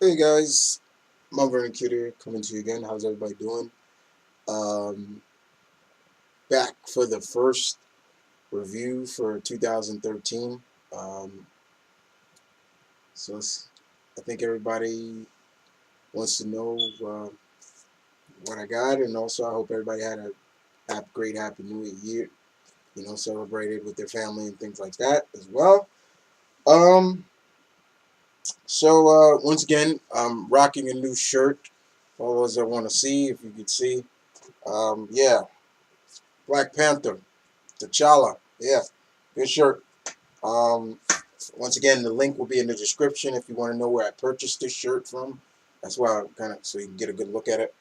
Hey guys, Mount Vernon Kid here, coming to you again. How's everybody doing? Um, Back for the first review for 2013. Um, I think everybody wants to know what I got, and also I hope everybody had a great Happy New Year. Celebrated with their family and things like that as well. Um, Once again, I'm rocking a new shirt. For all those that want to see, if you could see, yeah, Black Panther. T'Challa. Yeah, good shirt. Um, Once again, the link will be in the description if you want to know where I purchased this shirt from. That's why I so you can get a good look at it.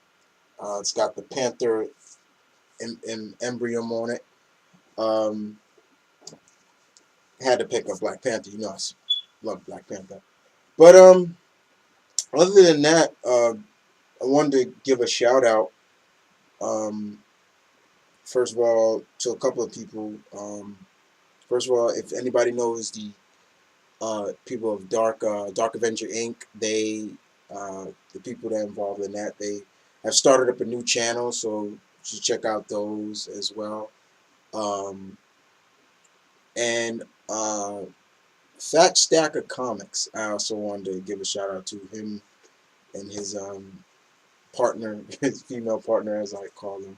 It's got the Panther emblem on it. Um, Had to pick up Black Panther. I love Black Panther. But other than that, I wanted to give a shout out. Um, First of all, to a couple of people. First of all, if anybody knows people of Dark Avenger Inc. The people that are involved in that, they have started up a new channel, so you should check out those as well. Um, and Fat Stack of Comics, I also wanted to give a shout out to him and his partner, his female partner, as I call him.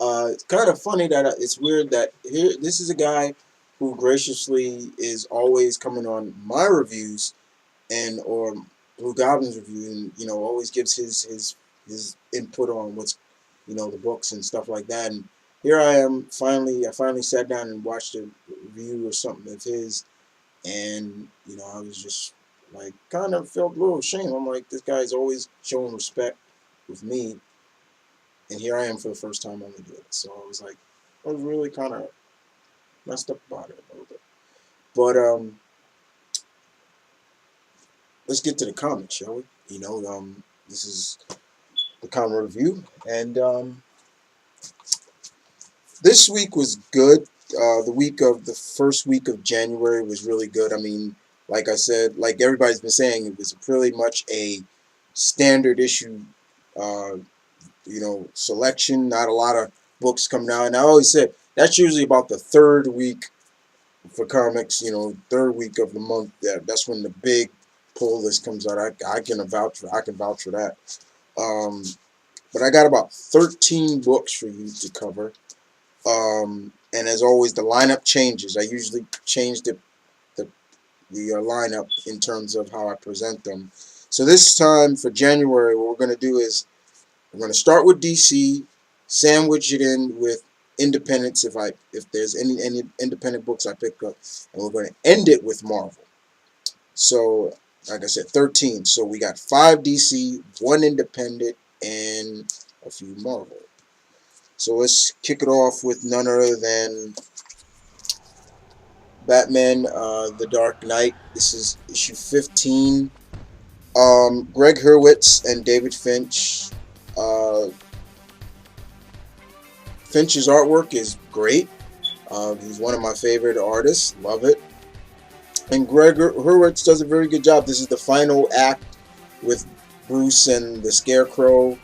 It's kind of funny that it's weird that this is a guy who graciously is always coming on my reviews or Blue Goblin's review, and always gives his input on what's the books and stuff like that. And here I am, I finally sat down and watched a review or something of his, and I was just like kind of felt a little ashamed. I'm like, this guy's always showing respect with me, and here I am for the first time only doing it. So I was like, I was really kind of messed up about it a little bit. But let's get to the comments, shall we? This is the comment review, and this week was good. The first week of January was really good. I mean, like I said, like everybody's been saying, it was pretty much a standard issue, uh, selection. Not a lot of books coming out, and I always said that's usually about the third week for comics. Third week of the month. That's when the big pull list comes out. I can vouch for that. Um, but I got about 13 books for you to cover. And as always, the lineup changes. I usually change the lineup in terms of how I present them. So this time for January, what we're going to do is we're going to start with DC, sandwich it in with independents if there's any independent books I pick up, and we're going to end it with Marvel. So like I said, 13. So we got 5 DC, 1 independent, and a few Marvel. So let's kick it off with none other than Batman, The Dark Knight. This is issue 15. Greg Hurwitz and David Finch. Finch's artwork is great. He's one of my favorite artists. Love it. And Greg Hurwitz does a very good job. This is the final act with Bruce and the Scarecrow.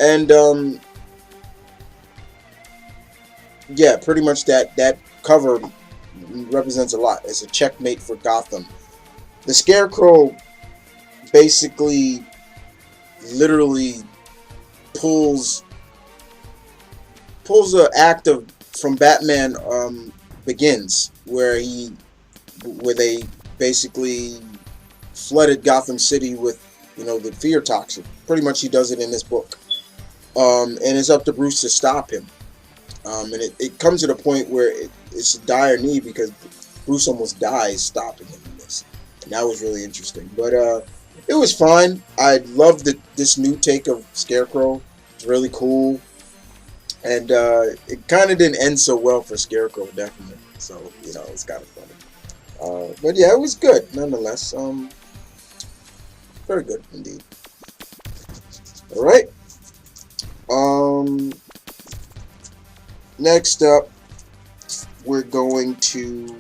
And yeah, pretty much that cover represents a lot. It's a checkmate for Gotham. The Scarecrow basically literally pulls the act from Batman Begins, where they basically flooded Gotham City with the fear toxin. Pretty much he does it in this book, and it's up to Bruce to stop him. And it comes to the point where it's a dire need because Bruce almost dies stopping him in this, and that was really interesting. But it was fine. I loved this new take of Scarecrow. It's really cool, and it kind of didn't end so well for Scarecrow, definitely. So it's kind of funny. But yeah, it was good nonetheless. Very good indeed. All right. Next up, we're going to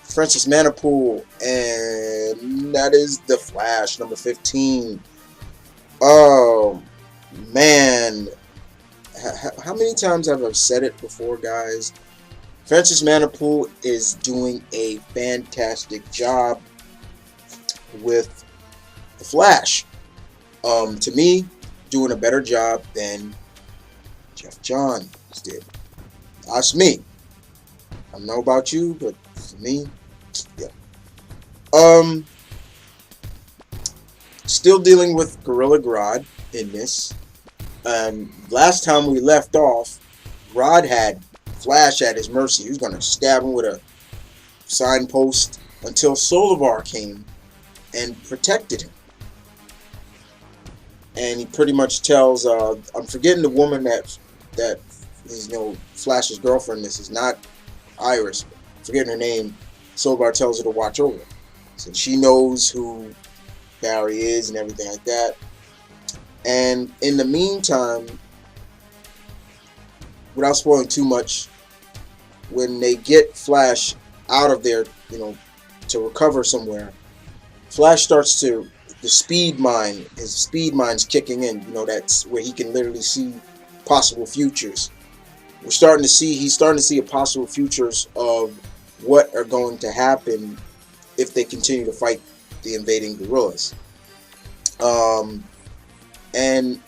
Francis Manipool, and that is The Flash, number 15. Oh, man. How many times have I said it before, guys? Francis Manipool is doing a fantastic job with The Flash. To me, doing a better job than Jeff Johns did. That's me. I don't know about you, but for me, yeah. Still dealing with Gorilla Grodd in this. Last time we left off, Grodd had Flash at his mercy. He was going to stab him with a signpost until Solovar came and protected him. And he pretty much tells, I'm forgetting the woman that is, Flash's girlfriend. This is not Iris. I'm forgetting her name. Solovar tells her to watch over. So she knows who Barry is and everything like that. And in the meantime, without spoiling too much, when they get Flash out of there, to recover somewhere, Flash starts to, his speed mind's kicking in. That's where he can literally see possible futures. He's starting to see a possible futures of what are going to happen if they continue to fight the invading gorillas. And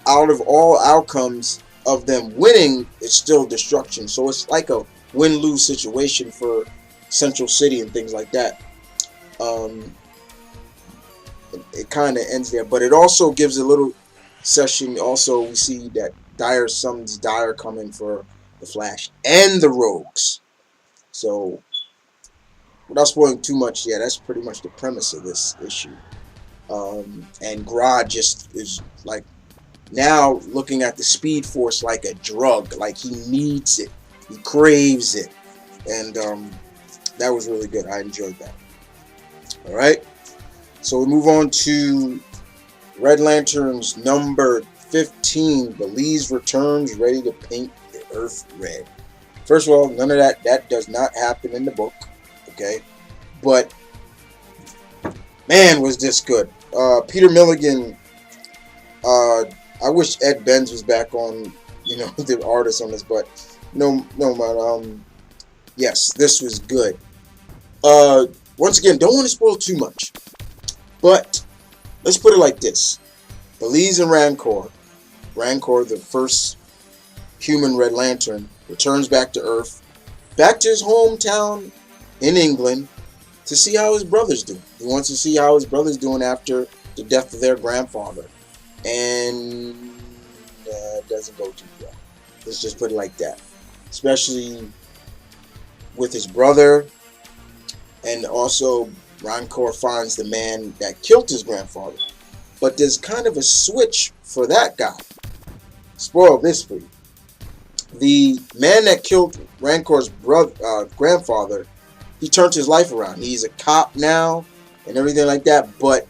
out of all outcomes of them winning, it's still destruction. So it's like a win-lose situation for Central City and things like that. It kind of ends there, but it also gives a little session. Also, we see that Dire summons Dire coming for the Flash and the Rogues. So, without spoiling too much, yeah, that's pretty much the premise of this issue. And Grodd just is like now looking at the Speed Force like a drug, like he needs it, he craves it, and that was really good. I enjoyed that. All right, so we move on to Red Lantern's number 15. Belize returns, ready to paint the Earth red. First of all, none of that does not happen in the book. Okay, but man, was this good. Peter Milligan, I wish Ed Benz was back on, the artist on this, but no, man. Yes, this was good. Once again, don't want to spoil too much, but let's put it like this: Belize and Rancor, the first human Red Lantern, returns back to Earth, back to his hometown in England, to see how his brother's doing. He wants to see how his brother's doing after the death of their grandfather. And it doesn't go too well. Let's just put it like that. Especially with his brother. And also, Rancor finds the man that killed his grandfather. But there's kind of a switch for that guy. Spoil this for you. The man that killed Rancor's grandfather, he turned his life around. He's a cop now and everything like that. But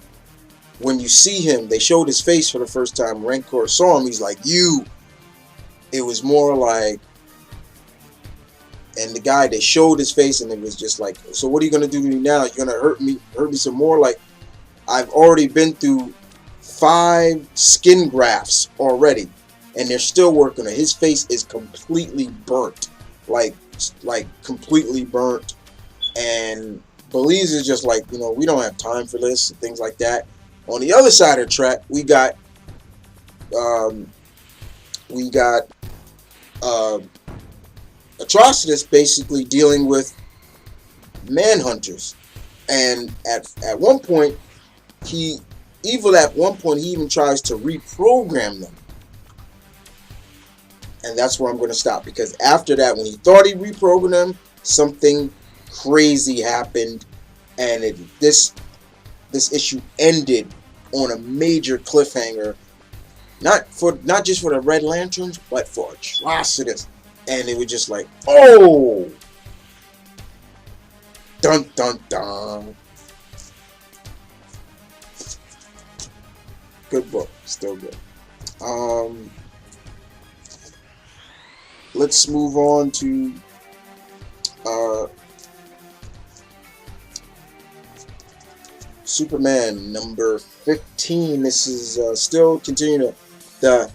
when you see him, they showed his face for the first time. Rancor saw him. He's like, you. It was more like, and the guy, they showed his face and it was just like, so what are you going to do to me now? You're going to hurt me some more? Like, I've already been through 5 skin grafts already. And they're still working on it. His face is completely burnt. Like completely burnt. And Belize is just like, we don't have time for this and things like that. On the other side of the track, we got Atrocitus basically dealing with manhunters. And at one point, he even tries to reprogram them. And that's where I'm going to stop, because after that, when he thought he reprogrammed them, something crazy happened, and this issue ended on a major cliffhanger, not just for the Red Lanterns, but for Atrocitus. And it was just like, oh, dun dun dun. Good book, still good. Let's move on to Superman number 15. This is still continuing the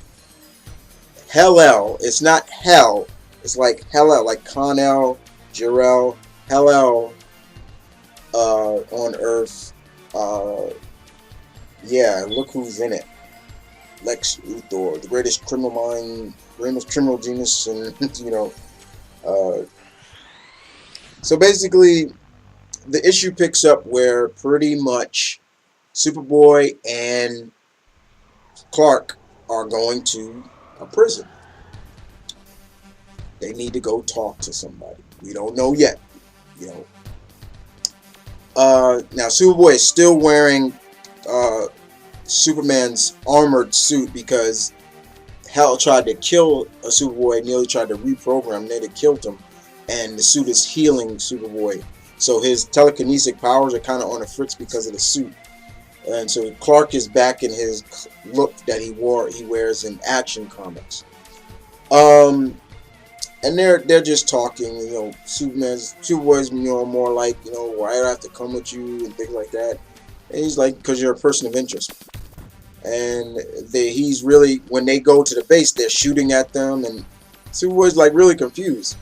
Hell-El. It's not hell. It's like Hell-El, like Con-El, Jor-El, Hell-El on Earth. Yeah, look who's in it. Lex Luthor, the greatest criminal mind, greatest criminal genius, and you know. So basically, the issue picks up where pretty much Superboy and Clark are going to a prison. They need to go talk to somebody. We don't know yet, you know. Now Superboy is still wearing Superman's armored suit because Hell tried to kill a Superboy, nearly tried to reprogram, nearly killed him, and the suit is healing Superboy. So his telekinetic powers are kind of on the fritz because of the suit. And so Clark is back in his look that he wears in Action Comics. And they're just talking, you know. Superboy's, you know, more like, you know, why do I have to come with you and things like that. And he's like, because you're a person of interest. And he's really, when they go to the base, they're shooting at them, and Superboy's like really confused.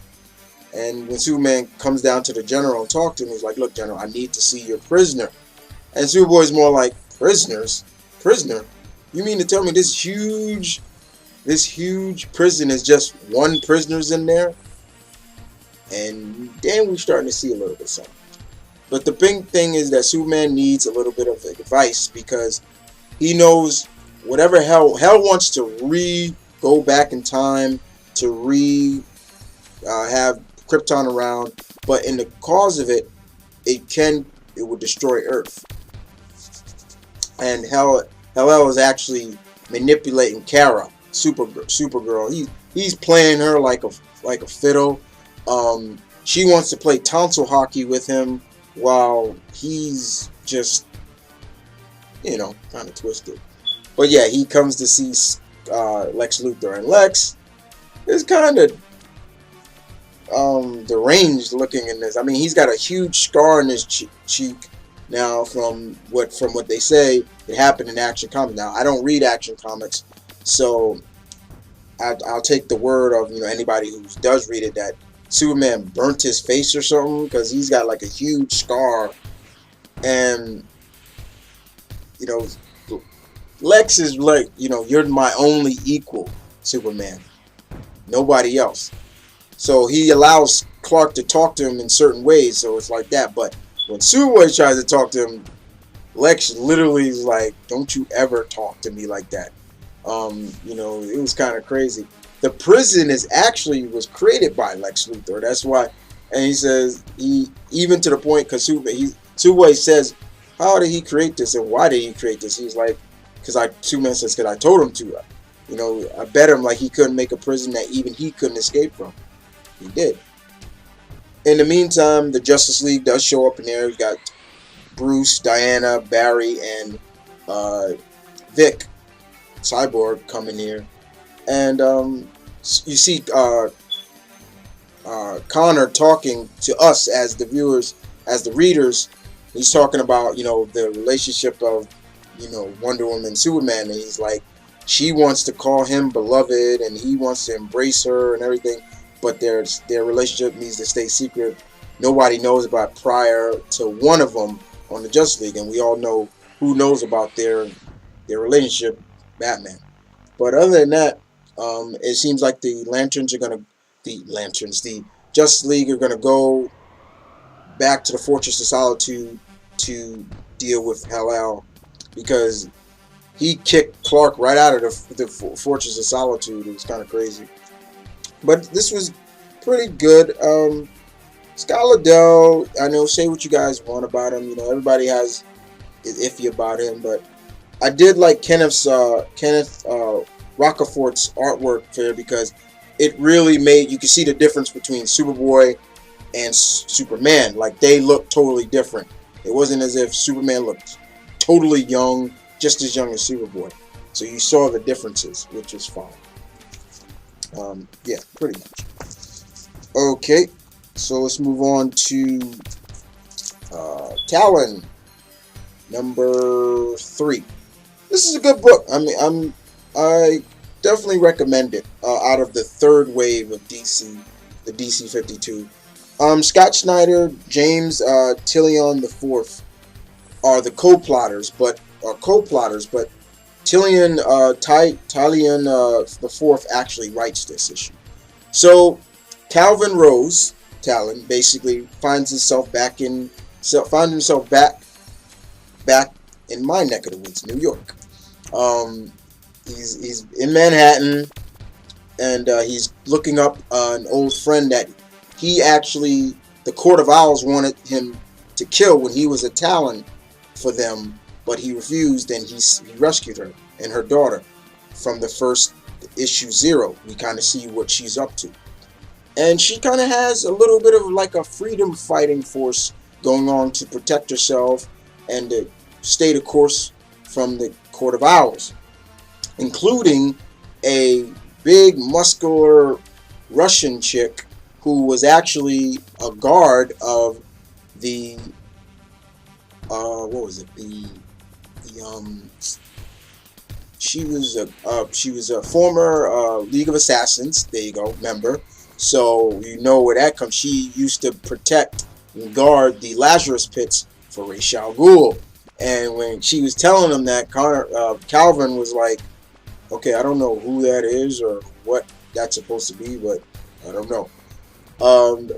And when Superman comes down to the general and talks to him, he's like, look, General, I need to see your prisoner. And Superboy's more like, prisoners? Prisoner? You mean to tell me this huge prison is just one prisoner's in there? And then we're starting to see a little bit of something. But the big thing is that Superman needs a little bit of advice, because he knows whatever Hell wants to go back in time to have Krypton around, but in the cause of it, it would destroy Earth. And Hell is actually manipulating Kara, Supergirl. He's playing her like a fiddle. She wants to play tonsil hockey with him while he's just, you know, kind of twisted. But yeah, he comes to see Lex Luthor, and Lex is kind of deranged looking in this. I mean, he's got a huge scar in his cheek now from what they say it happened in Action Comics. Now, I don't read Action Comics, so I'll take the word of, you know, anybody who does read it, that Superman burnt his face or something, because he's got like a huge scar. And, you know, Lex is like, you know, you're my only equal, Superman, nobody else. So he allows Clark to talk to him in certain ways, so it's like that. But when Superboy tries to talk to him, Lex literally is like, don't you ever talk to me like that. You know, it was kind of crazy. The prison was created by Lex Luthor. That's why, and he says, even to the point, because Superboy says, how did he create this and why did he create this? He's like, Superman says, because I told him to. You know, I bet him like he couldn't make a prison that even he couldn't escape from. He did. In the meantime, the Justice League does show up in there. You got Bruce, Diana, Barry, and Vic, Cyborg, coming here. And you see Connor talking to us as the viewers, as the readers. He's talking about, you know, the relationship of, you know, Wonder Woman and Superman. And he's like, she wants to call him beloved, and he wants to embrace her and everything. But their relationship needs to stay secret. Nobody knows about prior to one of them on the Justice League, and we all know who knows about their relationship, Batman. But other than that, it seems like the Justice League are gonna go back to the Fortress of Solitude to deal with Hell-El, because he kicked Clark right out of the Fortress of Solitude. It was kind of crazy. But this was pretty good. Scott Lobdell, I know, say what you guys want about him. You know, everybody is iffy about him, but I did like Kenneth Rocafort's artwork there, because it really made, you can see the difference between Superboy and Superman. Like, they look totally different. It wasn't as if Superman looked totally young, just as young as Superboy. So you saw the differences, which is fine. Yeah, pretty much. Okay, so let's move on to Talon number 3. This is a good book. I mean, I definitely recommend it. Out of the third wave of DC, the DC 52, Scott Snyder, James Tillion the Fourth are the co-plotters, but Talion the Fourth actually writes this issue. So Calvin Rose, Talon, basically finds himself back in my neck of the woods, New York. He's in Manhattan, and he's looking up an old friend that the Court of Owls wanted him to kill when he was a Talon for them, but he refused, and he rescued her and her daughter from the first issue 0. We kind of see what she's up to, and she kind of has a little bit of like a freedom fighting force going on to protect herself and to stay the course from the Court of Owls, including a big muscular Russian chick who was actually a guard of the she was a former League of Assassins, there you go, member. So you know where that comes. She used to protect and guard the Lazarus pits for Ra's al Ghul. And when she was telling him that, Calvin was like, okay, I don't know who that is or what that's supposed to be, but I don't know.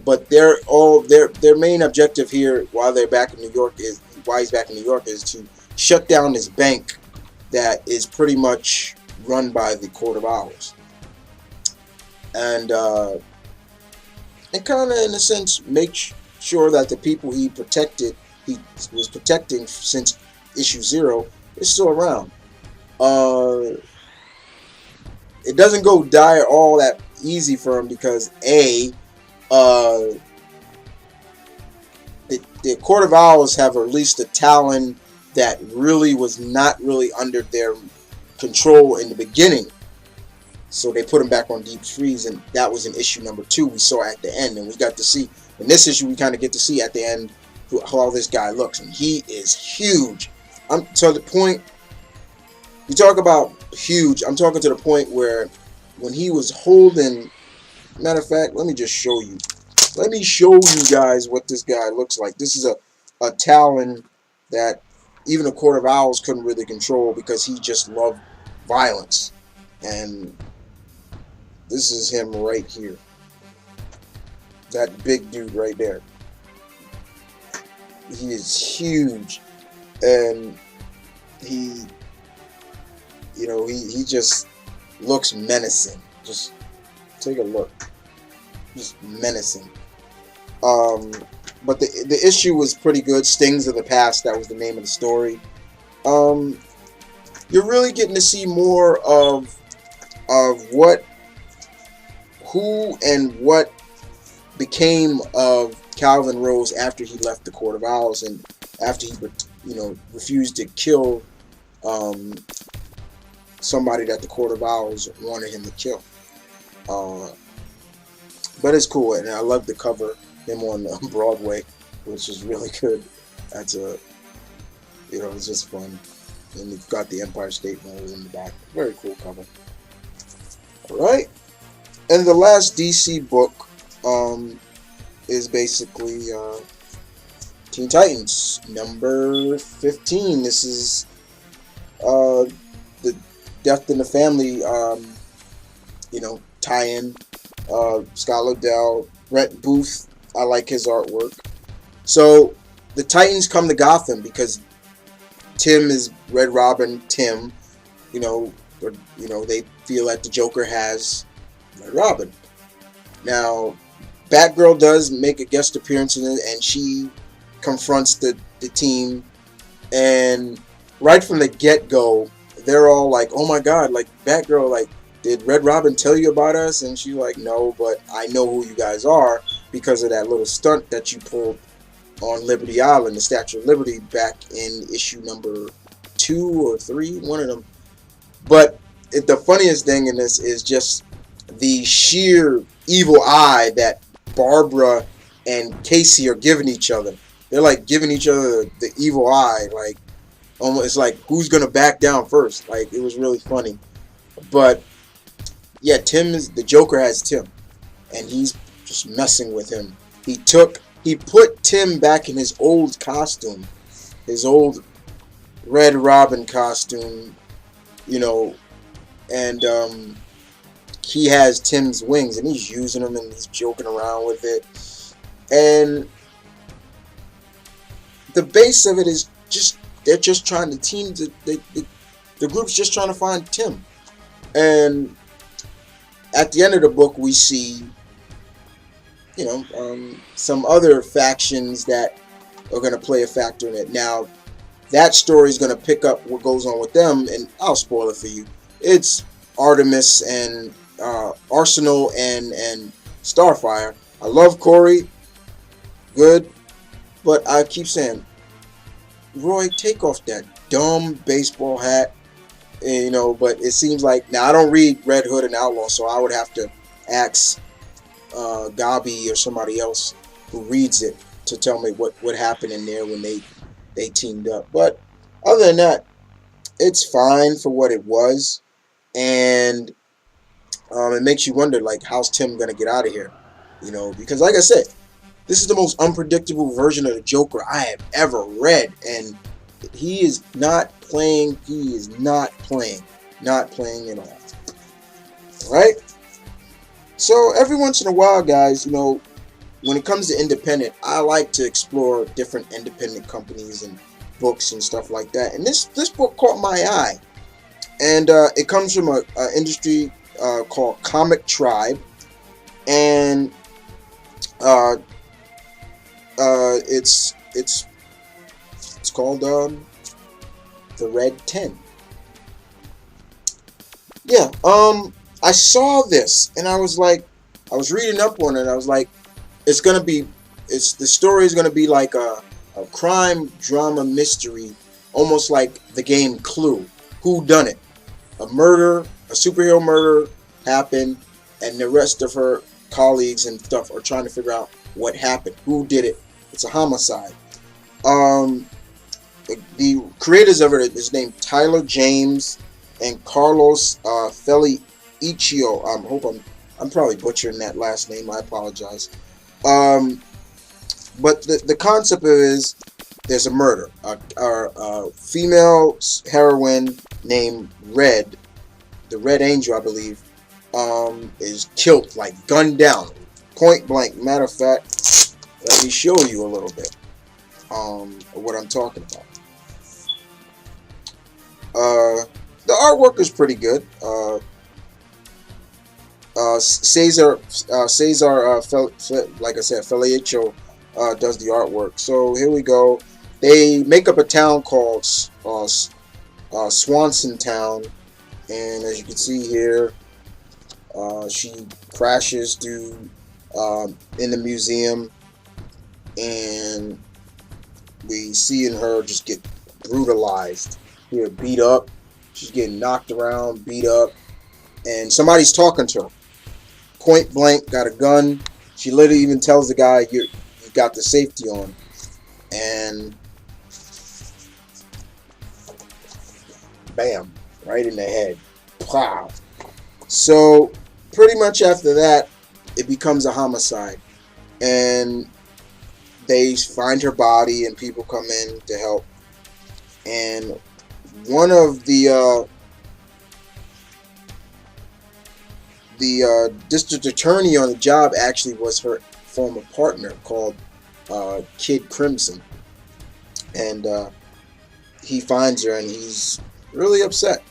But their main objective here while he's back in New York is to shut down this bank that is pretty much run by the Court of Owls. And kind of in a sense make sure that the people he was protecting since issue 0 is still around. It doesn't go all that easy for him because the Court of Owls have released a Talon that really was not really under their control in the beginning. So they put him back on deep freeze, and that was in issue number 2 we saw at the end. And we got to see, in this issue, we kind of get to see at the end how this guy looks. And he is huge. To the point, you talk about huge, I'm talking to the point where when he was holding, matter of fact, let me just show you. Let me show you guys what this guy looks like. This is a Talon that even the Court of Owls couldn't really control because he just loved violence. And this is him right here. That big dude right there. He is huge. And he just looks menacing. Just take a look. Just menacing. But the issue was pretty good. Stings of the Past, that was the name of the story. You're really getting to see more of who and what became of Calvin Rose after he left the Court of Owls and after he refused to kill somebody that the Court of Owls wanted him to kill. But it's cool, and I love the cover, him on Broadway, which is really good. That's it's just fun. And you've got the Empire State Building in the back. Very cool cover. Alright. And the last DC book is basically Teen Titans, number 15. This is the Death in the Family, tie-in. Scott Lobdell, Brett Booth, I like his artwork. So the Titans come to Gotham because Tim is Red Robin. Tim, they feel that the Joker has Red Robin. Now, Batgirl does make a guest appearance in it, and she confronts the team. And right from the get-go, they're all like, "Oh my God!" Like Batgirl, like, "Did Red Robin tell you about us?" And she's like, "No, but I know who you guys are because of that little stunt that you pulled on Liberty Island, the Statue of Liberty, back in issue number 2 or 3, one of them." But the funniest thing in this is just the sheer evil eye that Barbara and Casey are giving each other. They're like giving each other the evil eye, like, Almost, it's like who's gonna back down first. Like it was really funny. But yeah, Tim is the Joker has Tim, and he's just messing with him. He put Tim back in his old costume, his old Red Robin costume, you know, and he has Tim's wings, and he's using them, and he's joking around with it. And the base of it is just they're just trying to the group's just trying to find Tim. And at the end of the book, we see, some other factions that are going to play a factor in it. Now, that story is going to pick up what goes on with them, and I'll spoil it for you. It's Artemis and Arsenal and Starfire. I love Corey, good, but I keep saying, Roy, take off that dumb baseball hat. But it seems like, now I don't read Red Hood and Outlaw, so I would have to ask Gabi or somebody else who reads it to tell me what happened in there when they teamed up. But other than that, it's fine for what it was, and it makes you wonder, like, how's Tim gonna get out of here? Because like I said, this is the most unpredictable version of the Joker I have ever read, and he is not playing. He is not playing at all. All right. So every once in a while, guys, when it comes to independent, I like to explore different independent companies and books and stuff like that. And this book caught my eye, and it comes from a industry called Comic Tribe, and it's called The Red 10. Yeah, I saw this and I was reading up on it. I was like, the story is gonna be like a crime drama mystery, almost like the game Clue. Who done it? A superhero murder happened, and the rest of her colleagues and stuff are trying to figure out what happened, who did it. It's a homicide. The creators of it is named Tyler James and Carlos Felicio. I hope I'm probably butchering that last name. I apologize. But the concept is there's a murder. A female heroine named Red, the Red Angel, I believe, is killed, like gunned down, point blank. Matter of fact, let me show you a little bit of what I'm talking about. The artwork is pretty good. Cesar, like I said, Felicio does the artwork. So here we go. They make up a town called Swanson Town, and as you can see here, she crashes in the museum, and we see her just get brutalized. Here, beat up. She's getting knocked around, beat up, and somebody's talking to her. Point blank, got a gun. She literally even tells the guy, you got the safety on. And bam, right in the head. Wow. So pretty much after that, it becomes a homicide. And they find her body, and people come in to help. And one of the district attorney on the job actually was her former partner called Kid Crimson, and he finds her and he's really upset.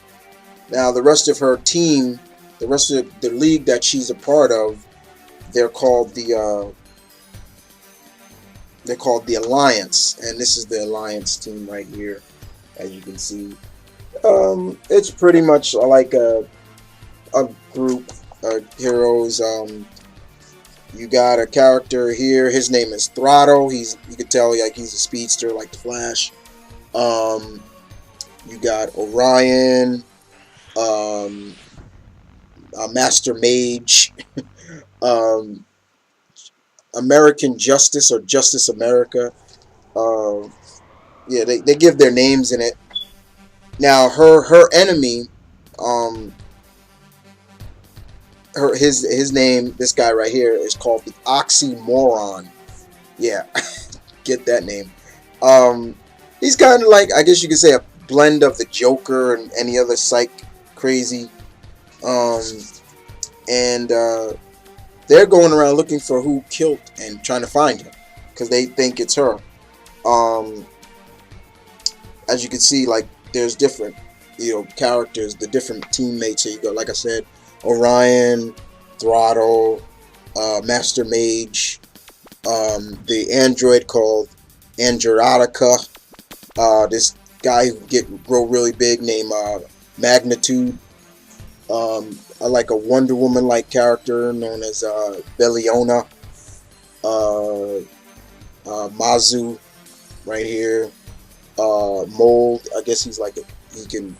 Now the rest of her team, the rest of the league that she's a part of, they're called the Alliance, and this is the Alliance team right here, as you can see. It's pretty much like a group of heroes. You got a character here. His name is Throttle. You can tell like he's a speedster, like the Flash. You got Orion, Master Mage, American Justice or Justice America. Yeah, they give their names in it. Now her enemy, um, his name, this guy right here, is called the Oxymoron. Yeah, get that name. Um, he's kind of like, I guess you could say, a blend of the Joker and any other psych crazy. Um, and they're going around looking for who killed and trying to find him because they think it's her. Um, as you can see, like, there's different, characters, the different teammates. So you got, like I said, Orion, Throttle, Master Mage, the android called Androtica, this guy who grow really big named Magnitude. I like a Wonder Woman like character known as Belliona, Mazu right here, Mold. I guess he's like he can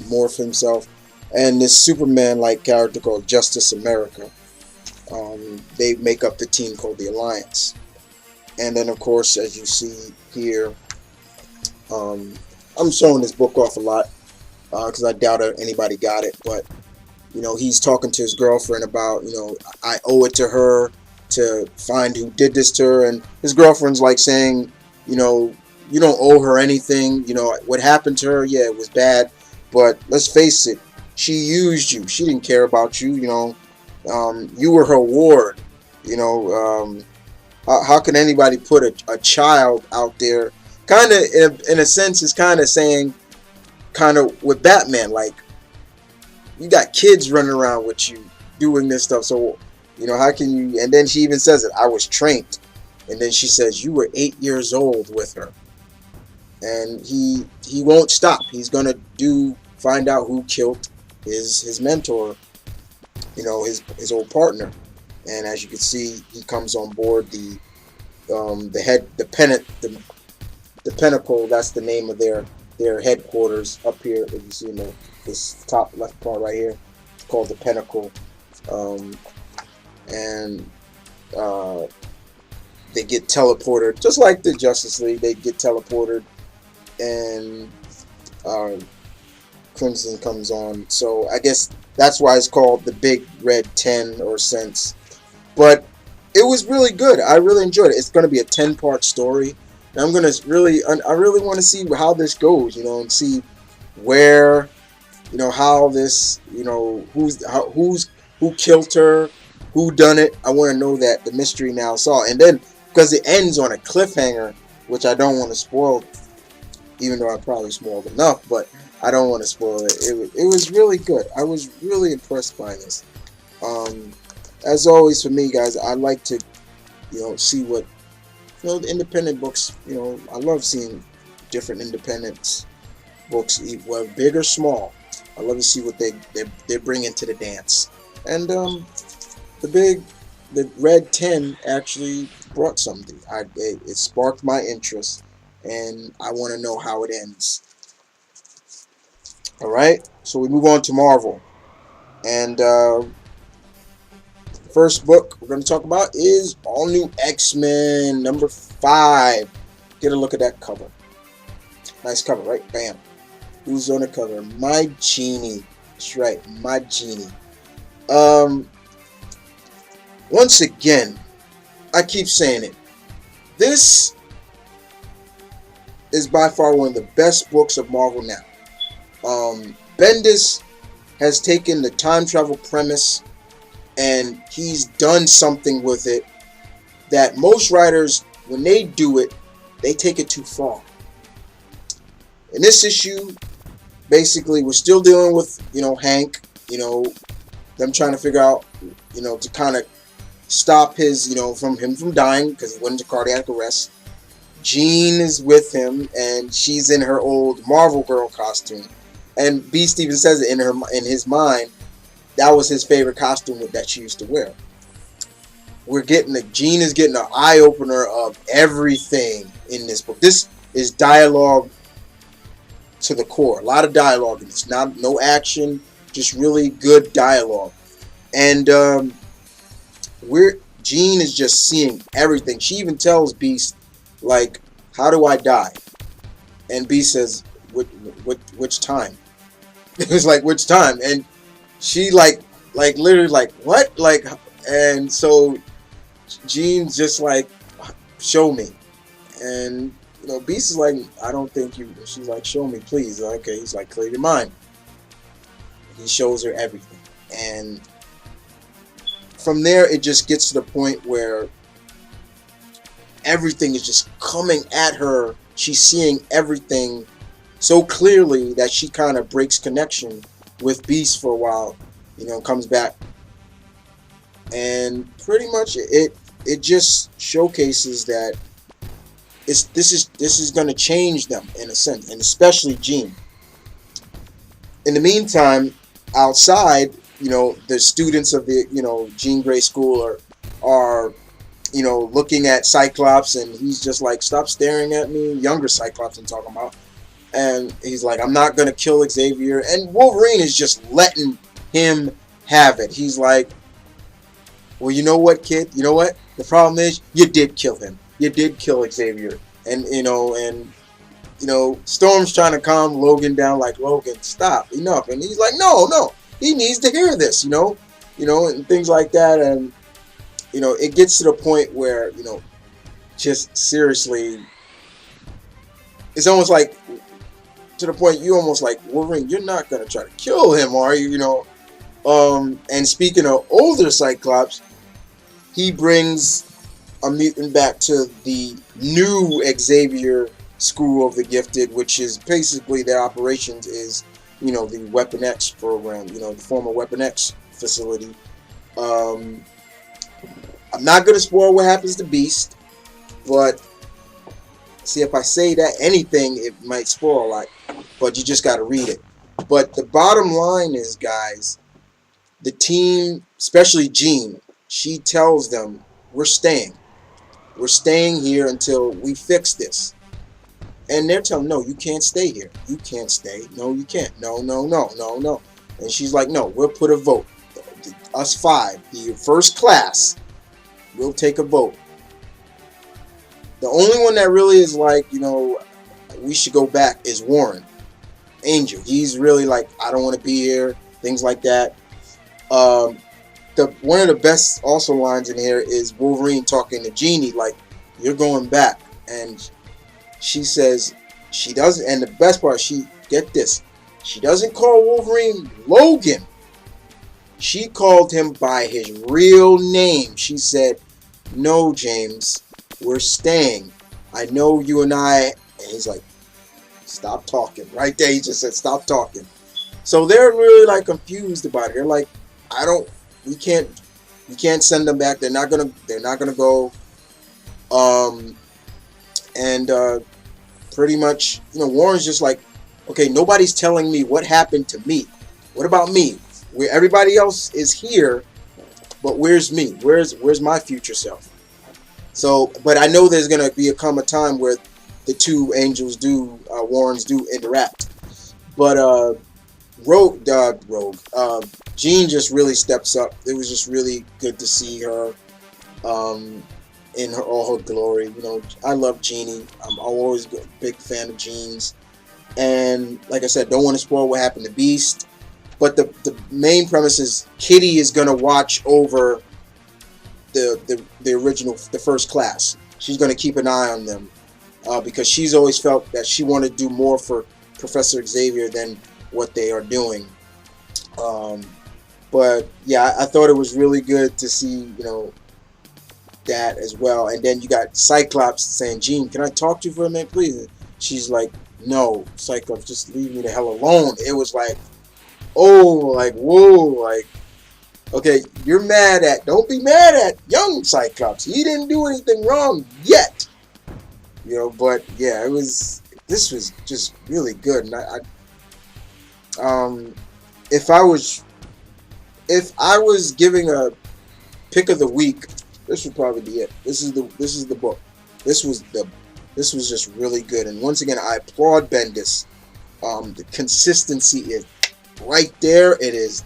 morph himself, and this Superman like character called Justice America. They make up the team called the Alliance. And then, of course, as you see here, I'm showing this book off a lot because I doubt anybody got it. But, he's talking to his girlfriend about, I owe it to her to find who did this to her. And his girlfriend's like saying, you don't owe her anything. What happened to her, yeah, it was bad. But let's face it, she used you. She didn't care about you, you were her ward. How can anybody put a child out there? Kind of, in a sense, is kind of saying, kind of with Batman, like, you got kids running around with you doing this stuff. So, how can you? And then she even says it. I was trained. And then she says, you were 8 years old with her. And he won't stop. He's gonna find out who killed his mentor. His old partner. And as you can see, he comes on board the Pinnacle. That's the name of their headquarters up here. If you see in this top left part right here, it's called the Pinnacle. And they get teleported, just like the Justice League. They get teleported, and Crimson comes on. So I guess that's why it's called the Big Red 10 or Sense. But it was really good. I really enjoyed it. It's going to be a 10-part story. And I really want to see how this goes, and see where, how this, who killed her, who done it. I want to know that, the mystery now solved. And then, because it ends on a cliffhanger, which I don't want to spoil, even though I probably spoiled enough, but I don't want to spoil it. It was really good. I was really impressed by this. As always for me, guys, I like to, see what, the independent books, I love seeing different independent books, whether big or small. I love to see what they bring into the dance. And the Red 10 actually brought something. It sparked my interest, and I want to know how it ends. Alright, so we move on to Marvel. And first book we're going to talk about is All New X-Men number 5. Get a look at that cover. Nice cover, right? Bam. Who's on the cover? My Genie. That's right, My Genie. Once again, I keep saying it. This is by far one of the best books of Marvel now. Bendis has taken the time travel premise and he's done something with it that most writers, when they do it, they take it too far. In this issue, basically, we're still dealing with, Hank, them trying to figure out, to kind of stop his, from dying because he went into cardiac arrest. Jean is with him, and she's in her old Marvel Girl costume. And Beast even says it in his mind, that was his favorite costume that she used to wear. Jean is getting an eye opener of everything in this book. This is dialogue to the core. A lot of dialogue. It's no action, just really good dialogue. And Jean is just seeing everything. She even tells Beast, like, how do I die? And Beast says, which time? It was like, which time? And she like literally like, what? Like, and so Jean's just like, show me. And you know, Beast is like, I don't think you. She's like, show me, please. Okay, he's like, clear your mind. He shows her everything, and from there it just gets to the point where everything is just coming at her. She's seeing everything so clearly that she kind of breaks connection with Beast for a while, you know, comes back, and pretty much it just showcases that this is going to change them in a sense, and especially Jean. In the meantime, outside, you know, the students of the, you know, Jean Grey School are you know, looking at Cyclops, and he's just like, stop staring at me. Younger Cyclops I'm talking about. And he's like, I'm not going to kill Xavier. And Wolverine is just letting him have it. He's like, well, you know what, kid? You know what? The problem is, you did kill him. You did kill Xavier. And, you know, Storm's trying to calm Logan down, like, Logan, stop, enough. And he's like, no, he needs to hear this, you know, and things like that. And, you know, it gets to the point where, you know, just seriously, it's almost like, to the point you almost like, Wolverine, you're not going to try to kill him, are you? You know, and speaking of older Cyclops, he brings a mutant back to the new Xavier School of the Gifted, which is basically their operations is, you know, the Weapon X program, you know, the former Weapon X facility. I'm not going to spoil what happens to Beast, but see, if I say that anything, it might spoil a lot, but you just got to read it. But the bottom line is, guys, the team, especially Jean, she tells them, we're staying. We're staying here until we fix this. And they're telling, no, you can't stay here. You can't stay. No, you can't. No. And she's like, no, we'll put a vote. Us five, the first class, we'll take a vote. The only one that really is like, you know, we should go back is Warren. Angel. He's really like, I don't want to be here. Things like that. One of the best also lines in here is Wolverine talking to Jeannie, like, you're going back. And she says she doesn't, and the best part, get this, she doesn't call Wolverine Logan. She called him by his real name. She said, no, James, we're staying. I know you and I, and he's like, stop talking. Right there, he just said, stop talking. So they're really like confused about it. They're like, we can't send them back. They're not gonna go. Pretty much, you know, Warren's just like, okay, nobody's telling me what happened to me. What about me? Where everybody else is here, but where's me? Where's my future self? So, but I know there's gonna come a time where the two angels Warrens do interact. But Jean just really steps up. It was just really good to see her in all her glory. You know, I love Jeannie. I'm always a big fan of Jean's. And like I said, don't want to spoil what happened to Beast. But the main premise is Kitty is gonna watch over the original, the first class. She's gonna keep an eye on them because she's always felt that she wanted to do more for Professor Xavier than what they are doing. But yeah, I thought it was really good to see, you know, that as well. And then you got Cyclops saying, Jean, can I talk to you for a minute, please? She's like, no, Cyclops, just leave me the hell alone. It was like, oh, like, whoa, like, okay, don't be mad at young Cyclops. He didn't do anything wrong yet. You know, but yeah, this was just really good. And if I was giving a pick of the week, this would probably be it. This is the book. This was just really good. And once again, I applaud Bendis. The consistency is right there. It is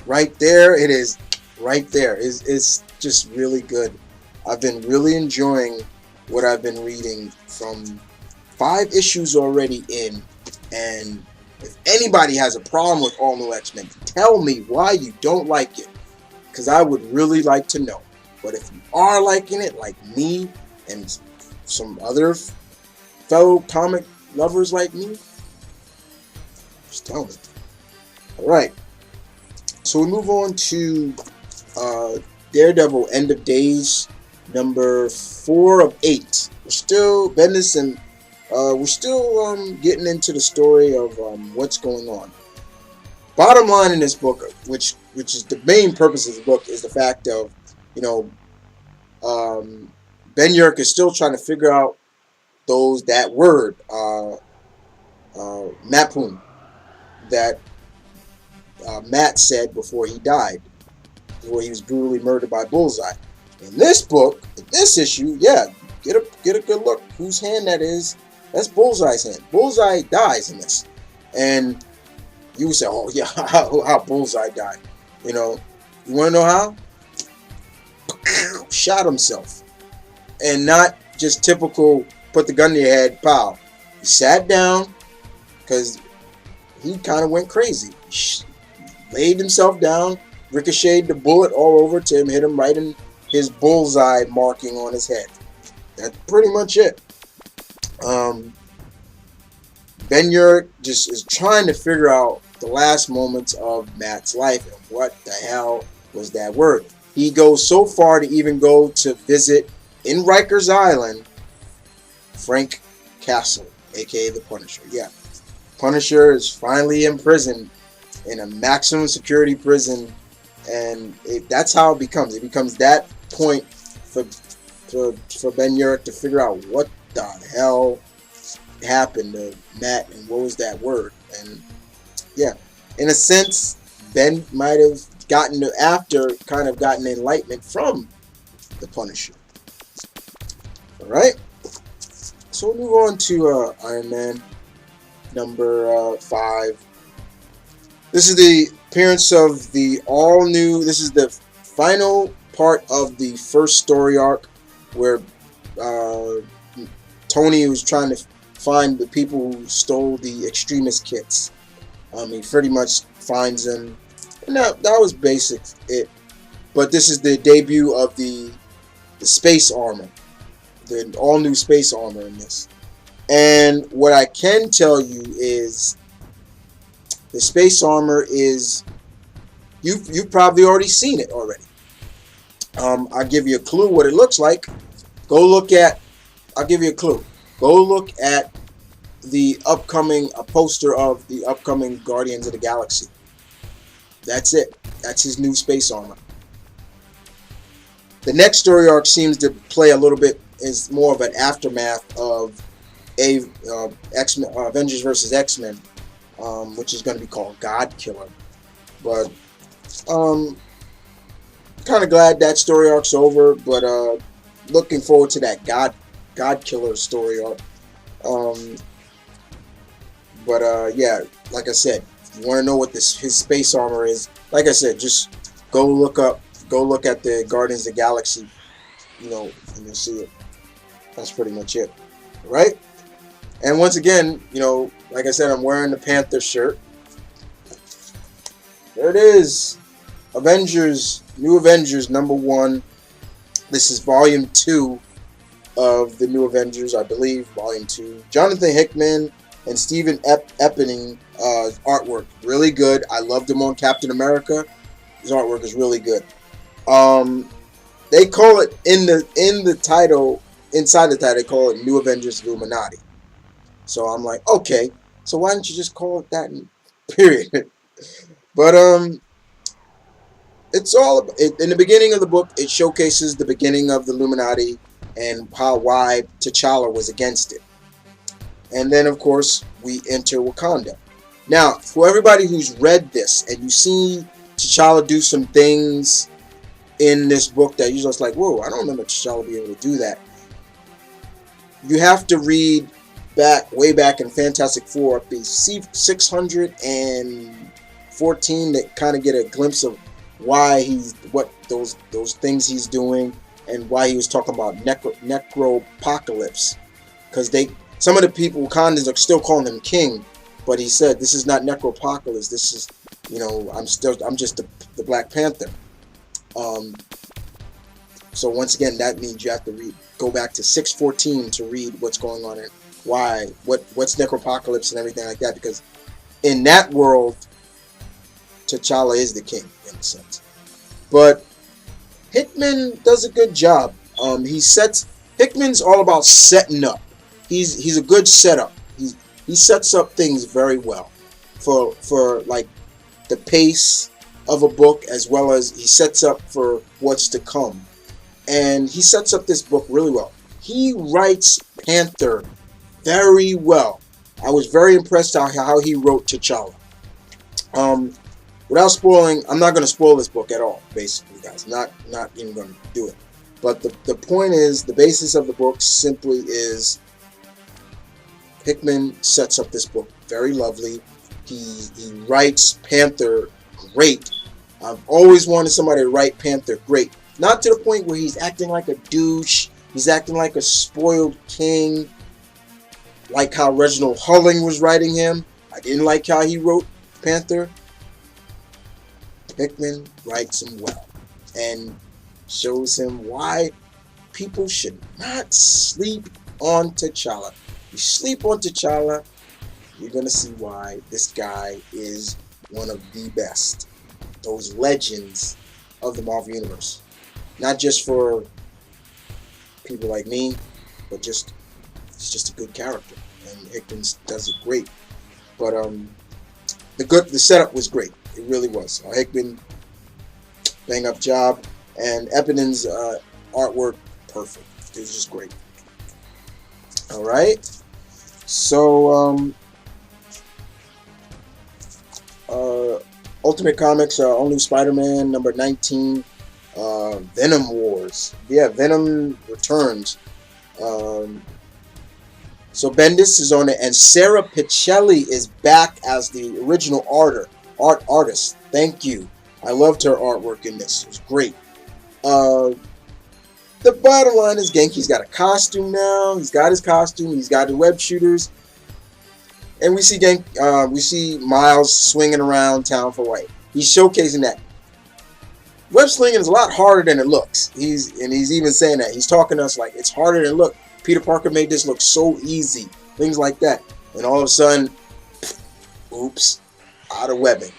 right there. It is right there. It's just really good. I've been really enjoying what I've been reading from 5 issues already in. And if anybody has a problem with All New X-Men, tell me why you don't like it, because I would really like to know. But if you are liking it, like me and some other fellow comic lovers like me, just tell me. Alright, so we move on to Daredevil End of Days, number 4 of 8. We're still, Bendis and we're still getting into the story of what's going on. Bottom line in this book, which is the main purpose of the book, is the fact of, Ben Urich is still trying to figure out that word, Mapun, that Matt said before he died, before he was brutally murdered by Bullseye. In this book, in this issue, yeah, get a good look whose hand that is. That's Bullseye's hand. Bullseye dies in this, and you would say, "Oh yeah, how Bullseye died?" You want to know how? Shot himself, and not just typical put the gun to your head, pow. He sat down because he kind of went crazy. He laid himself down, ricocheted the bullet all over to him, hit him right in his bullseye marking on his head. That's pretty much it. Ben Urich just is trying to figure out the last moments of Matt's life and what the hell was that word. He goes so far to even go to visit in Rikers Island Frank Castle, aka the Punisher. Yeah, Punisher is finally in prison, in a maximum security prison, and that's how it becomes. It becomes that point for Ben Urich to figure out what the hell happened to Matt and what was that word. And yeah, in a sense, Ben might have gotten enlightenment from the Punisher. Alright, so we'll move on to Iron Man number 5. This is the appearance of the all-new, this is the final part of the first story arc where Tony was trying to find the people who stole the extremist kits. He pretty much finds them, and that was basic it. But this is the debut of the space armor, the all-new space armor in this. And what I can tell you is the space armor is, you've probably already seen it already. I'll give you a clue what it looks like. I'll give you a clue. Go look at the upcoming, a poster of the upcoming Guardians of the Galaxy. That's it. That's his new space armor. The next story arc seems to play a little bit, is more of an aftermath of Avengers versus X-Men, which is going to be called God Killer. But kind of glad that story arc's over, but looking forward to that God Killer story arc. Yeah, like I said, if you want to know what his space armor is, like I said, just go look at the Guardians of the Galaxy, and you'll see it. That's pretty much it, right? And once again, like I said, I'm wearing the Panther shirt. There it is, Avengers, New Avengers number 1. This is volume 2 of the New Avengers, I believe, volume 2. Jonathan Hickman and Stephen Eppening artwork, really good. I loved him on Captain America. His artwork is really good. They call it in the title, inside the title, they call it New Avengers Illuminati. So I'm like, okay, so why don't you just call it that? Period. But it's all in the beginning of the book. It showcases the beginning of the Illuminati and why T'Challa was against it. And then, of course, we enter Wakanda. Now, for everybody who's read this and you see T'Challa do some things in this book that you're just like, whoa, I don't remember T'Challa being able to do that. You have to read way back in Fantastic Four, page 614, that kind of get a glimpse of why those things he's doing and why he was talking about necropocalypse, because some of the people, Wakandans, are still calling him king, but he said this is not Necropocalypse. This is, you know, I'm just the Black Panther. So once again, that means you have to go back to 614 to read what's going on and what's Necropocalypse and everything like that, because in that world, T'Challa is the king in a sense. But Hickman does a good job. Hickman's all about setting up. He's a good setup. He sets up things very well for like the pace of a book, as well as he sets up for what's to come. And he sets up this book really well. He writes Panther very well. I was very impressed how he wrote T'Challa. Without spoiling, I'm not going to spoil this book at all, basically, guys. Not even going to do it. But the point is, the basis of the book simply is Hickman sets up this book very lovely. He writes Panther great. I've always wanted somebody to write Panther great. Not to the point where he's acting like a douche. He's acting like a spoiled king. Like how Reginald Hulling was writing him. I didn't like how he wrote Panther. Hickman writes him well and shows him why people should not sleep on T'Challa. You sleep on T'Challa, you're going to see why this guy is one of the best. Those legends of the Marvel Universe. Not just for people like me, but he's just a good character. And Hickman does it great. But the setup was great. It really was. Hickman, bang up job, and Epinen's artwork, perfect. It was just great. All right. So Ultimate Comics, All New Spider-Man number 19, Venom Wars. Yeah, Venom returns. So Bendis is on it, and Sarah Pichelli is back as the original artist. Thank you. I loved her artwork in this. It was great. The bottom line is Genki's got a costume now. He's got his costume. He's got the web shooters, and we see Miles swinging around town for White. He's showcasing that web slinging is a lot harder than it looks. He's even saying that. He's talking to us like it's harder than it looks. Peter Parker made this look so easy. Things like that. And all of a sudden, oops, out of webbing.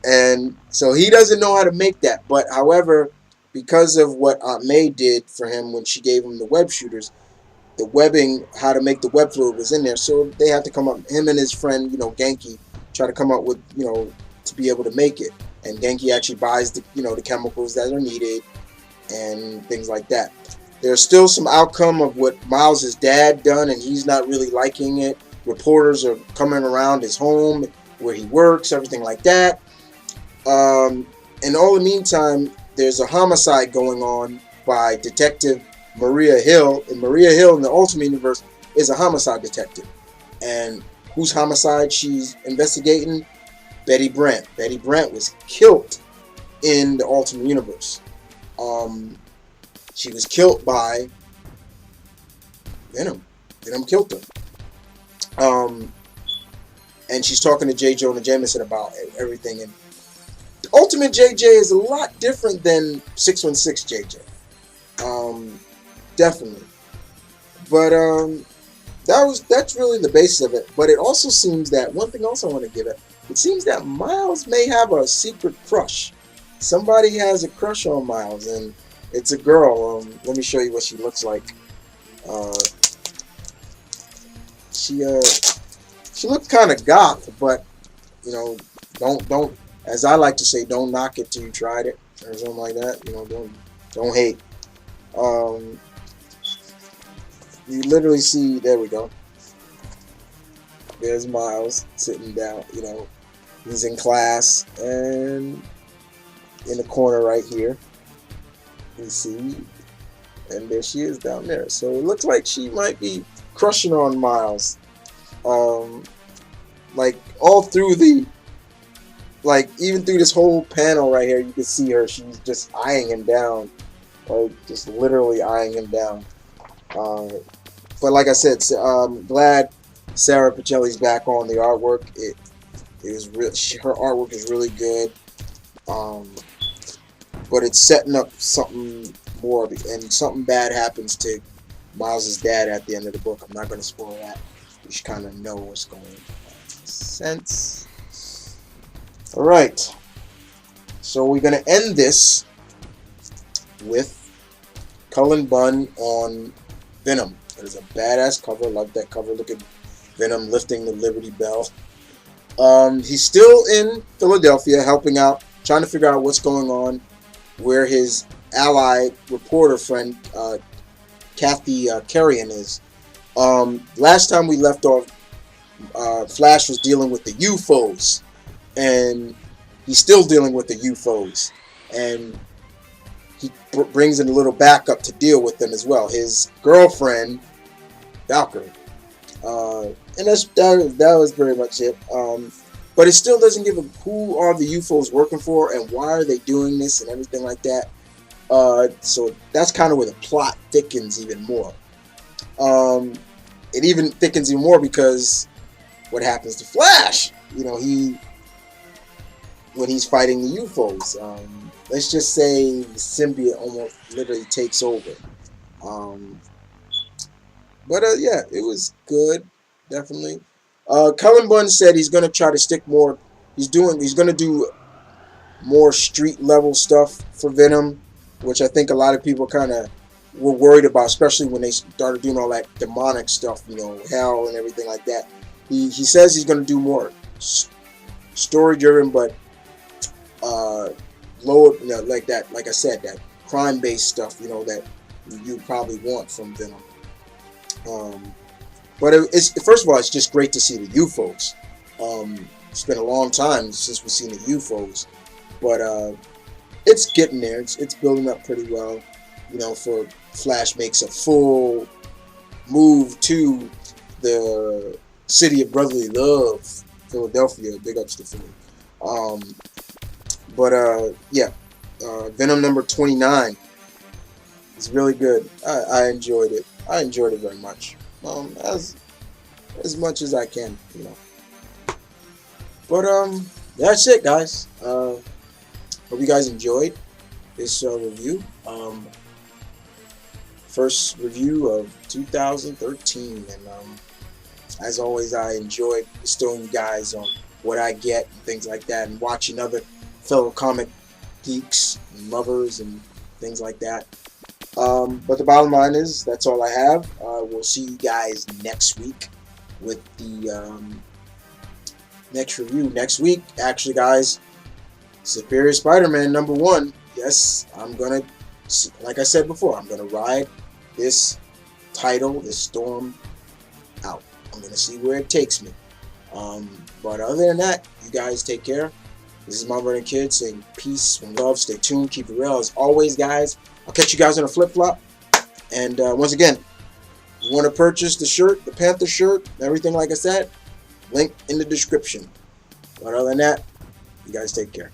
And so he doesn't know how to make that. But however, because of what Aunt May did for him when she gave him the web shooters, the webbing, how to make the web fluid was in there. So they have to come up, him and his friend, Genki, try to come up with, to be able to make it. And Genki actually buys the, the chemicals that are needed and things like that. There's still some outcome of what Miles' dad done, and he's not really liking it. Reporters are coming around his home, where he works, everything like that. In all the meantime, there's a homicide going on by Detective Maria Hill. And Maria Hill in the Ultimate Universe is a homicide detective. And whose homicide she's investigating? Betty Brant. Betty Brant was killed in the Ultimate Universe. She was killed by Venom. Venom killed her. And she's talking to J. Jonah Jameson about everything. And the Ultimate JJ is a lot different than 616 JJ. Definitely. But that's really the basis of it. But it also seems that, one thing else I want to give it seems that Miles may have a secret crush. Somebody has a crush on Miles, and it's a girl. Let me show you what she looks like. She looks kind of goth, but don't, as I like to say, don't knock it till you tried it, or something like that. Don't hate. You literally see, there we go. There's Miles sitting down. He's in class, and in the corner right here, you see, and there she is down there. So it looks like she might be crushing on Miles. Like all through even through this whole panel right here, you can see her. She's just eyeing him down, just literally eyeing him down. But like I said, I'm glad Sarah Pacelli's back on the artwork. It is real. Her artwork is really good. But it's setting up something more, and something bad happens to Miles' dad at the end of the book. I'm not going to spoil that. You should kind of know what's going on. Sense. All right. So we're going to end this with Cullen Bunn on Venom. It is a badass cover. Love that cover. Look at Venom lifting the Liberty Bell. He's still in Philadelphia helping out, trying to figure out what's going on, where his ally reporter friend Kathy Carrion is. Last time we left off, Flash was dealing with the UFOs, and he's still dealing with the UFOs, and he brings in a little backup to deal with them as well. His girlfriend, Valkyrie. And that was very much it. But it still doesn't give a who are the UFOs working for and why are they doing this and everything like that. So that's kind of where the plot thickens even more. It even thickens even more because what happens to Flash? You know, when he's fighting the UFOs. Let's just say the symbiote almost literally takes over. Yeah, it was good, definitely. Cullen Bunn said he's gonna try to stick more. He's gonna do more street level stuff for Venom, which I think a lot of people kind of were worried about, especially when they started doing all that demonic stuff, you know, hell and everything like that. He says he's gonna do more story driven, but lower, you know, like that. Like I said, that crime based stuff, you know, that you probably want from Venom. But it's first of all, it's just great to see the UFOs. It's been a long time since we've seen the UFOs, but it's getting there. It's building up pretty well. You know, for Flash makes a full move to the city of brotherly love, Philadelphia. Big ups to Philly. Yeah, Venom number 29 is really good. I enjoyed it. I enjoyed it very much. As much as I can, you know. But that's it, guys. Hope you guys enjoyed this review. First review of 2013, and as always, I enjoyed bestowing you guys on what I get and things like that, and watching other fellow comic geeks and lovers and things like that. But the bottom line is, that's all I have. We'll see you guys next week with the next review. Next week, actually, guys, Superior Spider-Man #1. Yes, I'm gonna, like I said before, I'm gonna ride this title, this storm, out. I'm gonna see where it takes me. But other than that, you guys take care. This is my running kid saying peace and love. Stay tuned. Keep it real. As always, guys, I'll catch you guys on a flip-flop. And once again, if you want to purchase the shirt, the Panther shirt, everything like I said, link in the description. But other than that, you guys take care.